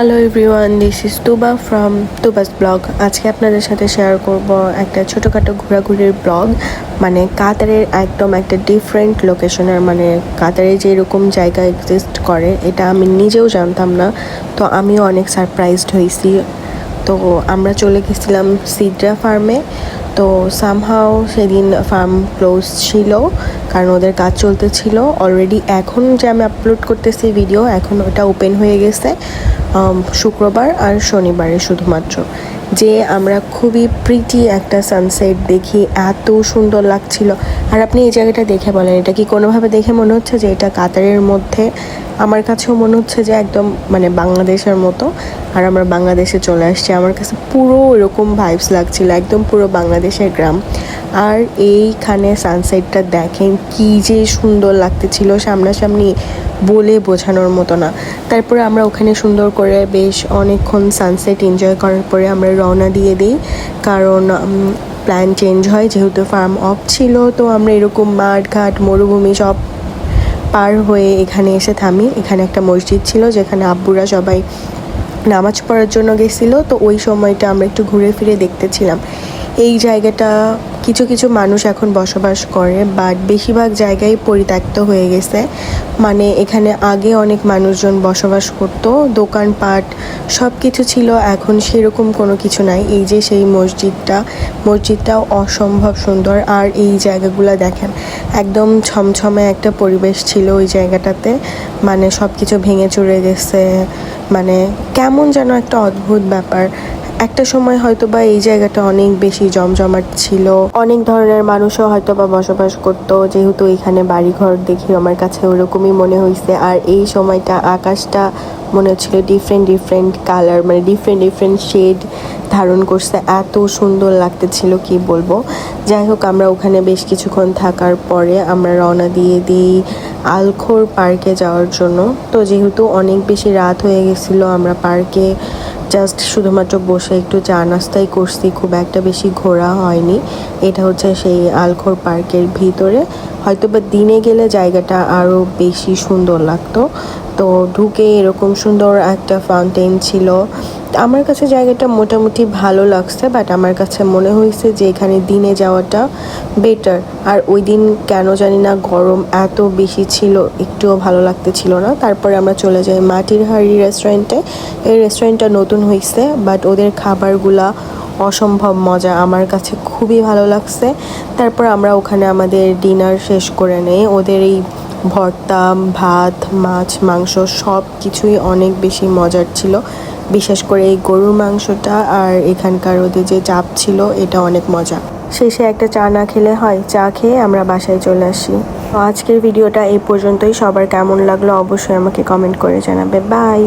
Hello everyone, this is Tuba from তুবাস blog. আজকে আপনাদের সাথে শেয়ার করব একটা ছোটোখাটো ঘোরাঘুরির ব্লগ। মানে কাতারের একদম একটা ডিফারেন্ট লোকেশনের, মানে কাতারে যেরকম জায়গা এক্সিস্ট করে এটা আমি নিজেও জানতাম না। তো আমিও অনেক সারপ্রাইজড হয়েছি। তো আমরা চলে গেছিলাম সিডরা ফার্মে। তো সামহাও সেদিন ফার্ম ক্লোজ ছিল, কারণ ওদের কাজ চলতেছিল অলরেডি। এখন যে আমি আপলোড করতেছি ভিডিও, এখন ওটা ওপেন হয়ে গেছে শুক্রবার আর শনিবারে শুধুমাত্র। যে আমরা খুবই প্রিটি একটা সানসেট দেখি, এত সুন্দর লাগছিল। আর আপনি এই জায়গাটা দেখে বলেন, এটা কি কোনোভাবে দেখে মনে হচ্ছে যে এটা কাতারের মধ্যে? আমার কাছেও মনে হচ্ছে যে একদম মানে বাংলাদেশের মতো। আর আমরা বাংলাদেশে চলে আসছি, আমার কাছে পুরো এরকম ভাইবস লাগছিল, একদম পুরো বাংলাদেশের গ্রাম। আর এইখানে সানসেটটা দেখেন কি যে সুন্দর লাগতেছিল, সামনাসামনি বলে বোঝানোর মতো না। তারপরে আমরা ওখানে সুন্দর করে বেশ অনেকক্ষণ সানসেট এনজয় করার পরে আমরা রওনা দিয়ে দিই, কারণ প্ল্যান চেঞ্জ হয় যেহেতু ফার্ম অফ ছিল। তো আমরা এরকম মাঠ ঘাট মরুভূমি সব পার হয়ে এখানে এসে থামি। এখানে একটা মসজিদ ছিল যেখানে আব্বুরা সবাই নামাজ পড়ার জন্য গেছিলো। তো ওই সময়টা আমরা একটু ঘুরে ফিরে দেখতেছিলাম। এই জায়গাটা কিছু কিছু মানুষ এখন বসবাস করে, বাট বেশিরভাগ জায়গায় পরিত্যক্ত হয়ে গেছে। মানে এখানে আগে অনেক মানুষজন বসবাস করতো, দোকানপাট সব কিছু ছিল, এখন সেরকম কোনো কিছু নাই। এই যে সেই মসজিদটাও অসম্ভব সুন্দর। আর এই জায়গাগুলো দেখেন, একদম ছমছমে একটা পরিবেশ ছিল ওই জায়গাটাতে। মানে সব কিছু ভেঙে চুরে গেছে, মানে কেমন যেন একটা অদ্ভুত ব্যাপার। একটা সময় হয়তো বা এই জায়গাটা অনেক বেশি জমজমাট ছিল, অনেক ধরনের মানুষও হয়তো বা বসবাস করতো, যেহেতু এখানে বাড়িঘর দেখি আমার কাছে ওরকমই মনে হয়েছে। আর এই সময়টা আকাশটা মনে হচ্ছিল ডিফারেন্ট কালার, মানে ডিফারেন্ট শেড ধারণ করছে, এত সুন্দর লাগতেছিল কি বলবো। যাই হোক, আমরা ওখানে বেশ কিছুক্ষণ থাকার পরে আমরা রওনা দিয়ে দিই আলখোর পার্কে যাওয়ার জন্য। তো যেহেতু অনেক বেশি রাত হয়ে গেছিলো, আমরা পার্কে জাস্ট শুধুমাত্র বসে একটু চা নাস্তাই করছি, খুব একটা বেশি ঘোরা হয়নি। এটা হচ্ছে সেই আলখোর পার্কের ভিতরে। হয়তো বা দিনে গেলে জায়গাটা আরও বেশি সুন্দর লাগতো। তো ঢুকে এরকম সুন্দর একটা ফাউন্টেন ছিল। আমার কাছে জায়গাটা মোটামুটি ভালো লাগছে, বাট আমার কাছে মনে হয়েছে যে এখানে দিনে যাওয়াটা বেটার। আর ওই দিন কেন জানি না গরম এত বেশি ছিল, একটুও ভালো লাগতেছিল না। তারপরে আমরা চলে যাই মাটির হাঁড়ি রেস্টুরেন্টে। এই রেস্টুরেন্টটা নতুন হয়েছে, বাট ওদের খাবারগুলা অসম্ভব মজা, আমার কাছে খুবই ভালো লাগছে। তারপর আমরা ওখানে আমাদের ডিনার শেষ করে নেই। ওদের এই ভর্তা, ভাত, মাছ, মাংস সব কিছুই অনেক বেশি মজার ছিল। বিশেষ করে এই গরুর মাংসটা আর এখানকার ওদের যে চাপ ছিল, এটা অনেক মজা। শেষে একটা চা না খেলে হয়, চা খেয়ে আমরা বাসায় চলে আসি। তো আজকের ভিডিওটা এই পর্যন্তই। সবার কেমন লাগলো অবশ্যই আমাকে কমেন্ট করে জানাবে। বাই।